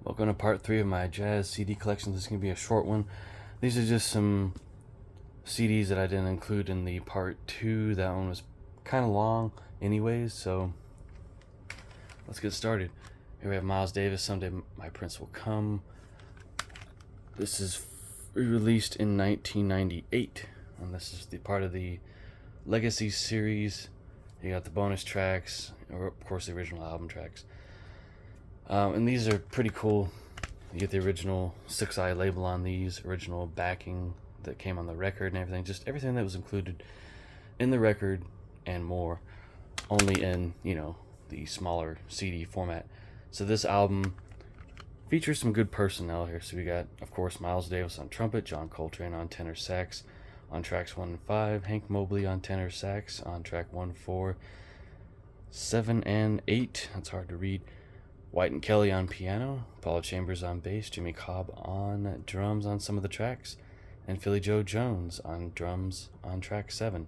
Welcome to part 3 of my jazz CD collection. This is going to be a short one. These are just some CDs that I didn't include in the part 2. That one was kind of long anyways, so let's get started. Here we have Miles Davis, Someday My Prince Will Come. This is released in 1998, and this is the part of the Legacy series. You got the bonus tracks, or of course the original album tracks. And these are pretty cool. You get the original 6i label on these, original backing that came on the record and everything. Just everything that was included in the record and more, only in, the smaller CD format. So this album features some good personnel here. So we got, of course, Miles Davis on trumpet, John Coltrane on tenor sax on tracks 1 and 5, Hank Mobley on tenor sax on track 1, 4, 7, and 8. That's hard to read. Wynton Kelly on piano, Paul Chambers on bass, Jimmy Cobb on drums on some of the tracks, and Philly Joe Jones on drums on track 7.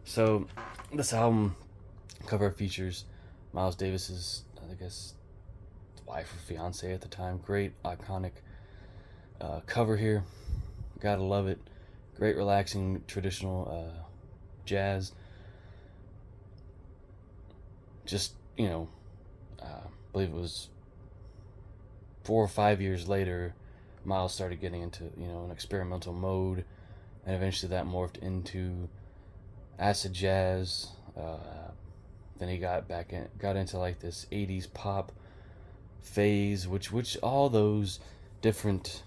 So this album cover features Miles Davis's, wife or fiance at the time. Great iconic cover here. Gotta love it. Great relaxing traditional jazz. Just, I believe it was 4 or 5 years later, Miles started getting into, an experimental mode, and eventually that morphed into acid jazz. Then he got into like this 80s pop phase, which all those different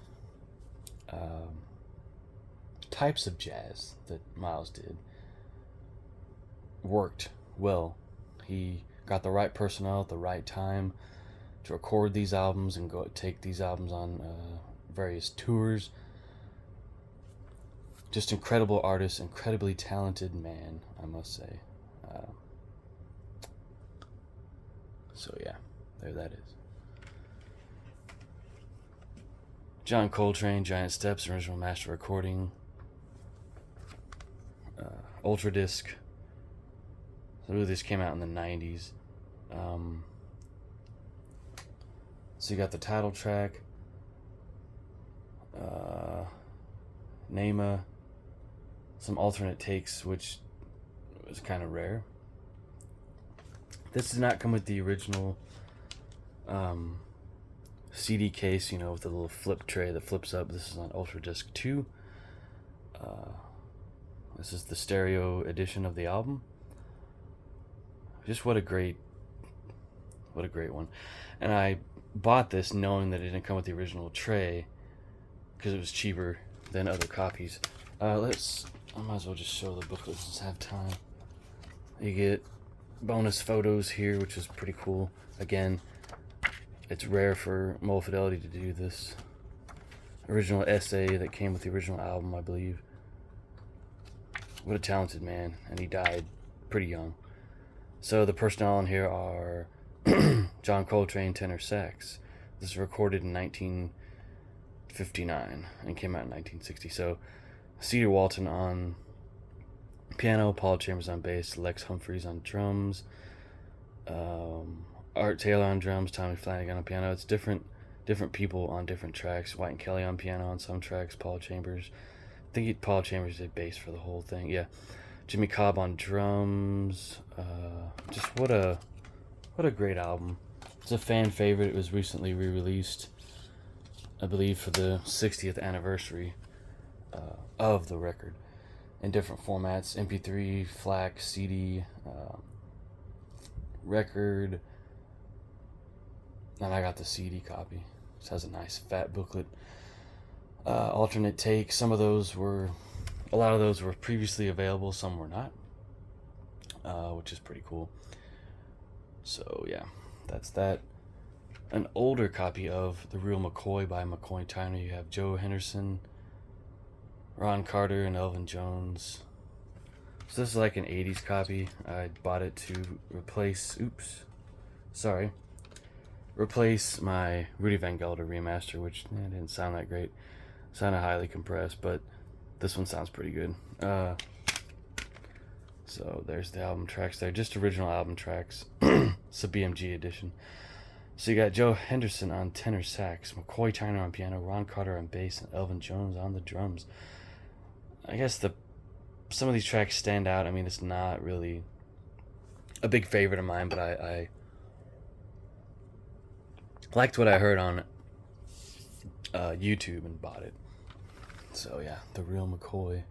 types of jazz that Miles did worked well. He got the right personnel at the right time to record these albums and take these albums on various tours. Just incredible artist, incredibly talented man, I must say. So yeah, there that is. John Coltrane, Giant Steps, original master recording. Ultra Disc. So this came out in the 90s. So you got the title track, Nema, some alternate takes, which was kind of rare. This does not come with the original CD case, with the little flip tray that flips up. This is on Ultra Disc 2. This is the stereo edition of the album. Just what a great one. And I bought this knowing that it didn't come with the original tray because it was cheaper than other copies. I might as well just show the booklet since I have time. You get bonus photos here, which is pretty cool. Again, it's rare for Mold Fidelity to do this. Original essay that came with the original album, I believe. What a talented man, and he died pretty young. So the personnel on here are John Coltrane, tenor sax. This was recorded in 1959 and came out in 1960. So Cedar Walton on piano, Paul Chambers on bass, Lex Humphreys on drums, Art Taylor on drums, Tommy Flanagan on piano. It's different people on different tracks. Wynton Kelly on piano on some tracks, Paul Chambers. I think Paul Chambers did bass for the whole thing. Yeah. Jimmy Cobb on drums. Just what a great album. It's a fan favorite. It was recently re-released, I believe, for the 60th anniversary of the record in different formats: MP3, FLAC, CD, record. And I got the CD copy. It has a nice fat booklet. Alternate take. A lot of those were previously available, some were not, which is pretty cool. So yeah, that's that. An older copy of The Real McCoy by McCoy Tyner. You have Joe Henderson, Ron Carter, and Elvin Jones. So this is like an 80s copy. I bought it to replace my Rudy Van Gelder remaster, which didn't sound that great. Sounded highly compressed, but this one sounds pretty good. So there's the album tracks there, just original album tracks. It's a BMG edition. So you got Joe Henderson on tenor sax, McCoy Tyner on piano, Ron Carter on bass, and Elvin Jones on the drums. I guess some of these tracks stand out. I mean, it's not really a big favorite of mine, but I liked what I heard on YouTube and bought it. So yeah, the real McCoy.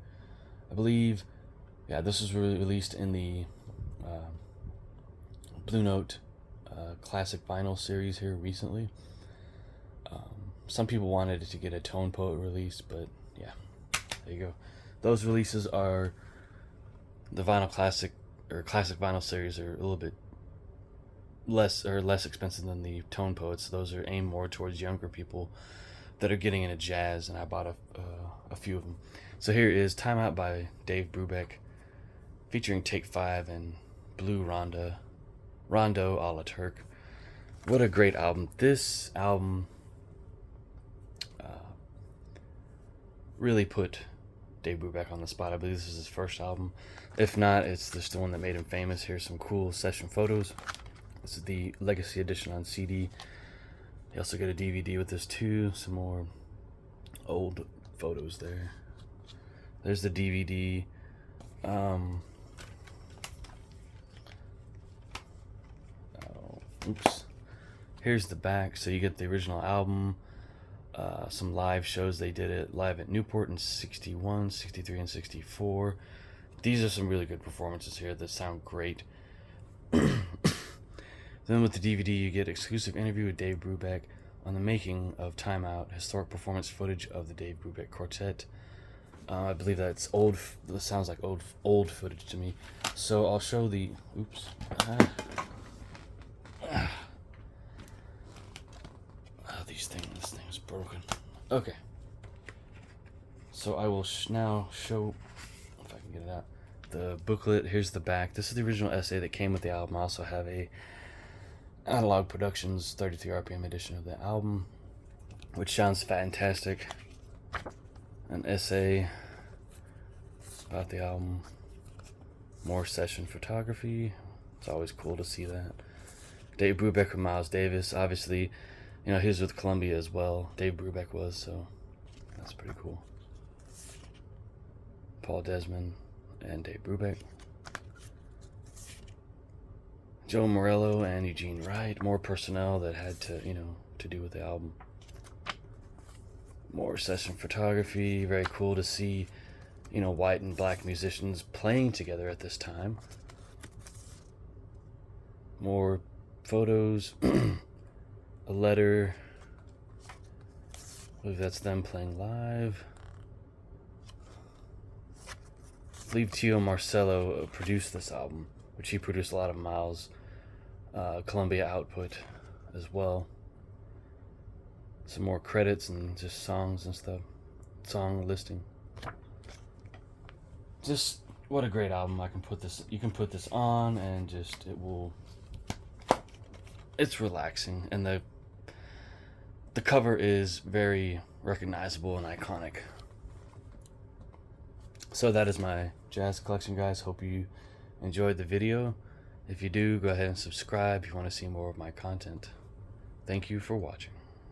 I believe, yeah, this was released in the Blue Note classic vinyl series here recently. Some people wanted it to get a Tone Poet release, but yeah, there you go. Those releases are the vinyl classic or classic vinyl series are a little bit less expensive than the Tone Poets. Those are aimed more towards younger people that are getting into jazz, and I bought a few of them. So here is Time Out by Dave Brubeck, featuring Take 5 and Blue Rondo a la Turk. What a great album. This album really put Dave Brubeck on the spot. I believe this is his first album. If not, it's just the one that made him famous. Here's some cool session photos. This is the Legacy Edition on CD. You also get a DVD with this too. Some more old photos there. There's the DVD. Oops. Here's the back. So you get the original album. Some live shows. They did it live at Newport in 61, 63, and 64. These are some really good performances here that sound great. Then with the DVD, you get exclusive interview with Dave Brubeck on the making of Time Out, historic performance footage of the Dave Brubeck Quartet. I believe that's old. That sounds like old footage to me. So I'll show the. Oops. This thing's broken. Okay. So I will now show, if I can get it out, the booklet. Here's the back. This is the original essay that came with the album. I also have a Analog Productions 33 RPM edition of the album, which sounds fantastic. An essay about the album. More session photography. It's always cool to see that. Dave Brubeck with Miles Davis. Obviously, you know, he was with Columbia as well. Dave Brubeck was, so that's pretty cool. Paul Desmond and Dave Brubeck. Joe Morello and Eugene Wright. More personnel that had to, to do with the album. More session photography. Very cool to see, white and black musicians playing together at this time. More photos. A letter. I believe that's them playing live. I believe Tio Marcello produced this album, which he produced a lot of Miles' Columbia output as well. Some more credits and just songs and stuff. Song listing. Just what a great album. You can put this on and just it's relaxing, and the cover is very recognizable and iconic. So that is my jazz collection, guys. Hope you enjoyed the video. If you do, go ahead and subscribe if you want to see more of my content. Thank you for watching.